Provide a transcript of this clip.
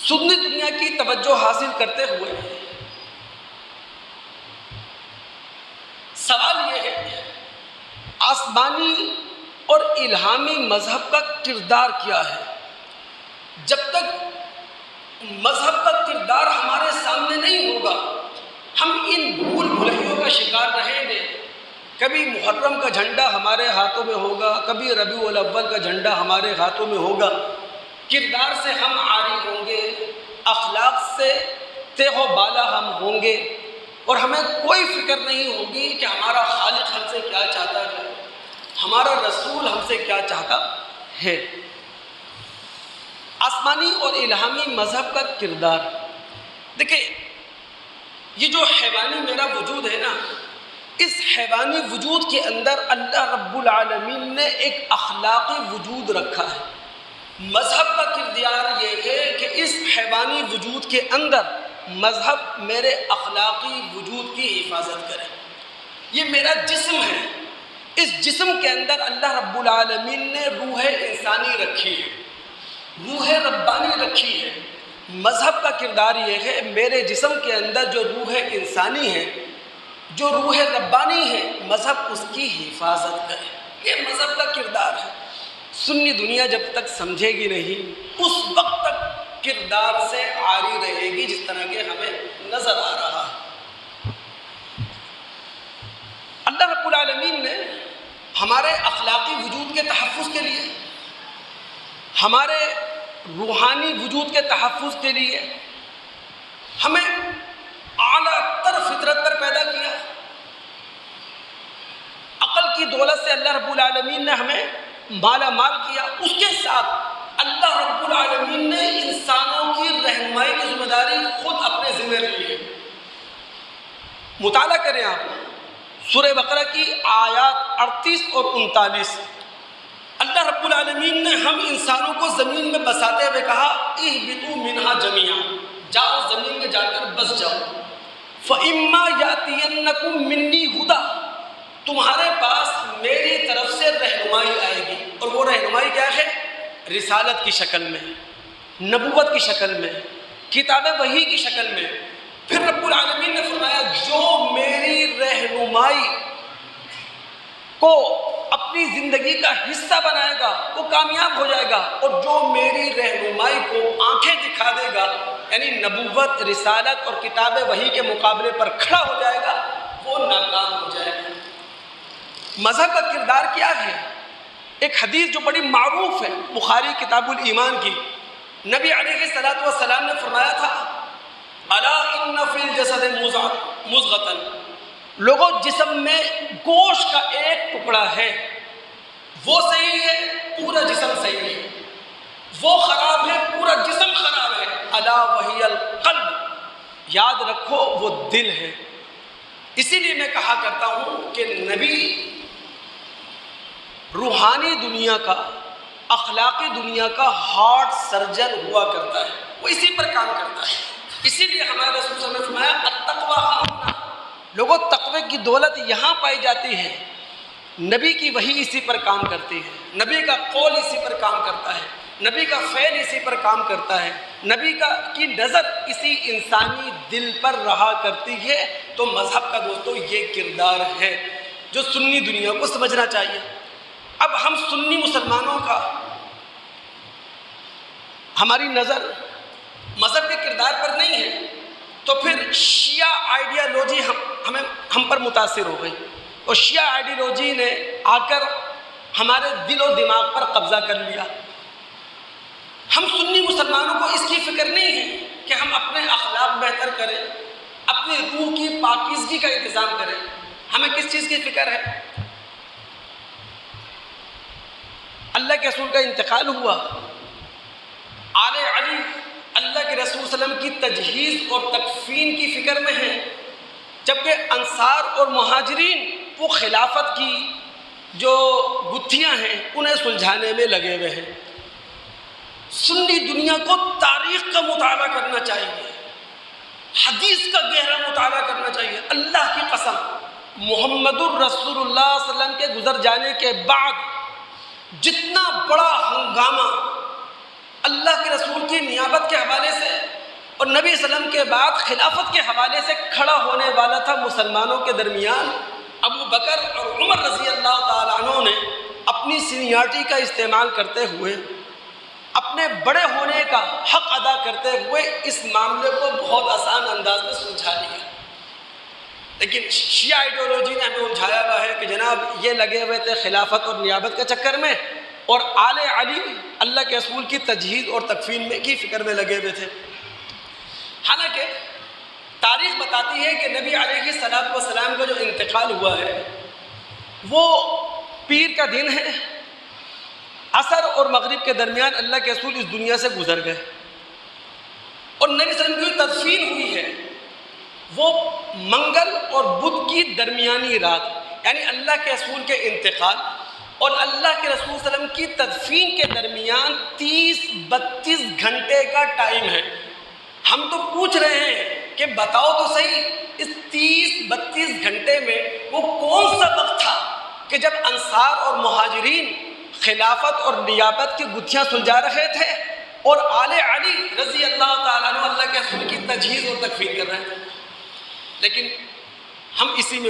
سنی دنیا کی توجہ حاصل کرتے ہوئے سوال یہ ہے، آسمانی اور الہامی مذہب کا کردار کیا ہے؟ جب تک مذہب کا کردار ہمارے سامنے نہیں ہوگا ہم ان بھول بھلیوں کا شکار رہیں گے۔ کبھی محرم کا جھنڈا ہمارے ہاتھوں میں ہوگا، کبھی ربیع الاول کا جھنڈا ہمارے ہاتھوں میں ہوگا، کردار سے ہم عاری ہوں گے، اخلاق سے تیغ و بالا ہم ہوں گے، اور ہمیں کوئی فکر نہیں ہوگی کہ ہمارا خالق ہم سے کیا چاہتا ہے، ہمارا رسول ہم سے کیا چاہتا ہے۔ آسمانی اور الہامی مذہب کا کردار، دیکھیں یہ جو حیوانی میرا وجود ہے نا، اس حیوانی وجود کے اندر اللہ رب العالمین نے ایک اخلاقی وجود رکھا ہے۔ مذہب کا کردار یہ ہے کہ اس حیوانی وجود کے اندر مذہب میرے اخلاقی وجود کی حفاظت کرے۔ یہ میرا جسم ہے، اس جسم کے اندر اللہ رب العالمین نے روح انسانی رکھی ہے، روح ربانی رکھی ہے۔ مذہب کا کردار یہ ہے میرے جسم کے اندر جو روح انسانی ہے، جو روح ربانی ہے، مذہب اس کی حفاظت کرے۔ یہ مذہب کا کردار ہے۔ سنی دنیا جب تک سمجھے گی نہیں اس وقت تک کردار سے عاری رہے گی، جس طرح کہ ہمیں نظر آ رہا ہے۔ اللہ رب العالمین نے ہمارے اخلاقی وجود کے تحفظ کے لیے، ہمارے روحانی وجود کے تحفظ کے لیے ہمیں اعلیٰ تر فطرت پر پیدا کیا۔ عقل کی دولت سے اللہ رب العالمین نے ہمیں مالا مال کیا، اس کے ساتھ اللہ رب العالمین نے انسانوں کی رہنمائی کی ذمہ داری خود اپنے ذمہ لی ہے۔ مطالعہ کریں آپ سورہ بقرہ کی آیات 38 اور 39۔ اللہ رب العالمین نے ہم انسانوں کو زمین میں بساتے ہوئے کہا اہبطوا منہا جمیعا، جاؤ زمین میں جا کر بس جاؤ۔ فَإِمَّا يَأْتِيَنَّكُم مِّنِّي هُدًى، تمہارے پاس میری طرف سے رہنمائی آئے گی، اور وہ رہنمائی کیا ہے؟ رسالت کی شکل میں، نبوت کی شکل میں، کتاب وحی کی شکل میں۔ پھر رب العالمین نے فرمایا جو میری رہنمائی کو اپنی زندگی کا حصہ بنائے گا وہ کامیاب ہو جائے گا، اور جو میری رہنمائی کو آنکھیں دکھا دے گا، یعنی نبوت، رسالت اور کتاب وحی کے مقابلے پر کھڑا ہو جائے گا، وہ ناکام ہو جائے گا۔ مذہب کا کردار کیا ہے؟ ایک حدیث جو بڑی معروف ہے، بخاری کتاب الایمان کی، نبی علیہ الصلوۃ والسلام نے فرمایا تھا الا ان فی الجسد مضغۃ، لوگوں جسم میں گوشت کا ایک ٹکڑا ہے، وہ صحیح ہے پورا جسم صحیح ہے، وہ خراب ہے پورا جسم خراب ہے، الا وہی القلب، یاد رکھو وہ دل ہے۔ اسی لیے میں کہا کرتا ہوں کہ نبی روحانی دنیا کا، اخلاقی دنیا کا ہارٹ سرجن ہوا کرتا ہے، وہ اسی پر کام کرتا ہے۔ اسی لیے ہمارے رسول صلی اللہ علیہ وسلم نے فرمایا التقویٰ ہاہنا، لوگوں تقوی کی دولت یہاں پائی جاتی ہے۔ نبی کی وحی اسی پر کام کرتی ہے، نبی کا قول اسی پر کام کرتا ہے، نبی کا فعل اسی پر کام کرتا ہے، نبی کی نظر اسی انسانی دل پر رہا کرتی ہے۔ تو مذہب کا دوستو یہ کردار ہے جو سنی دنیا کو سمجھنا چاہیے۔ اب ہم سنی مسلمانوں کا، ہماری نظر مذہب کے کردار پر نہیں ہے، تو پھر شیعہ آئیڈیالوجی ہم پر متاثر ہو گئی، اور شیعہ آئیڈیالوجی نے آ کر ہمارے دل و دماغ پر قبضہ کر لیا۔ ہم سنی مسلمانوں کو اس کی فکر نہیں ہے کہ ہم اپنے اخلاق بہتر کریں، اپنی روح کی پاکیزگی کا انتظام کریں۔ ہمیں کس چیز کی فکر ہے؟ اللہ کے رسول کا انتقال ہوا، آل علی اللہ کے رسول صلی اللہ علیہ وسلم کی تجہیز اور تکفین کی فکر میں ہیں، جبکہ انصار اور مہاجرین وہ خلافت کی جو گتھیاں ہیں انہیں سلجھانے میں لگے ہوئے ہیں۔ سنی دنیا کو تاریخ کا مطالعہ کرنا چاہیے، حدیث کا گہرا مطالعہ کرنا چاہیے۔ اللہ کی قسم، محمد الرسول اللہ صلی اللہ علیہ وسلم کے گزر جانے کے بعد جتنا بڑا ہنگامہ اللہ کے رسول کی نیابت کے حوالے سے نبی صلی اللہ علیہ وسلم کے بعد خلافت کے حوالے سے کھڑا ہونے والا تھا مسلمانوں کے درمیان ابو بکر اور عمر رضی اللہ تعالیٰ عنہ نے اپنی سینیارٹی کا استعمال کرتے ہوئے اپنے بڑے ہونے کا حق ادا کرتے ہوئے اس معاملے کو بہت آسان انداز میں سلجھا لیا. لیکن شیعہ آئیڈیالوجی نے ہمیں الجھایا ہوا ہے کہ جناب یہ لگے ہوئے تھے خلافت اور نیابت کے چکر میں اور آل علی اللہ کے رسول کی تجہیز اور تکفین میں کی فکر میں لگے ہوئے تھے. حالانکہ تاریخ بتاتی ہے کہ نبی علیہ الصلوۃ والسلام کا جو انتقال ہوا ہے وہ پیر کا دن ہے. عصر اور مغرب کے درمیان اللہ کے رسول اس دنیا سے گزر گئے اور نبی صلی اللہ علیہ وسلم کی تدفین ہوئی ہے وہ منگل اور بدھ کی درمیانی رات، یعنی اللہ کے رسول کے انتقال اور اللہ کے رسول صلی اللہ علیہ وسلم کی تدفین کے درمیان 30-32 گھنٹے کا ٹائم ہے. ہم تو پوچھ رہے ہیں کہ بتاؤ تو صحیح اس 30-32 گھنٹے میں وہ کون سا وقت تھا کہ جب انصار اور مہاجرین خلافت اور نیابت کی گتھیاں سلجھا رہے تھے اور آل علی رضی اللہ تعالیٰ عنہ اللہ کے رسول کی تجہیز اور تکفین کر رہے تھے. لیکن ہم اسی میں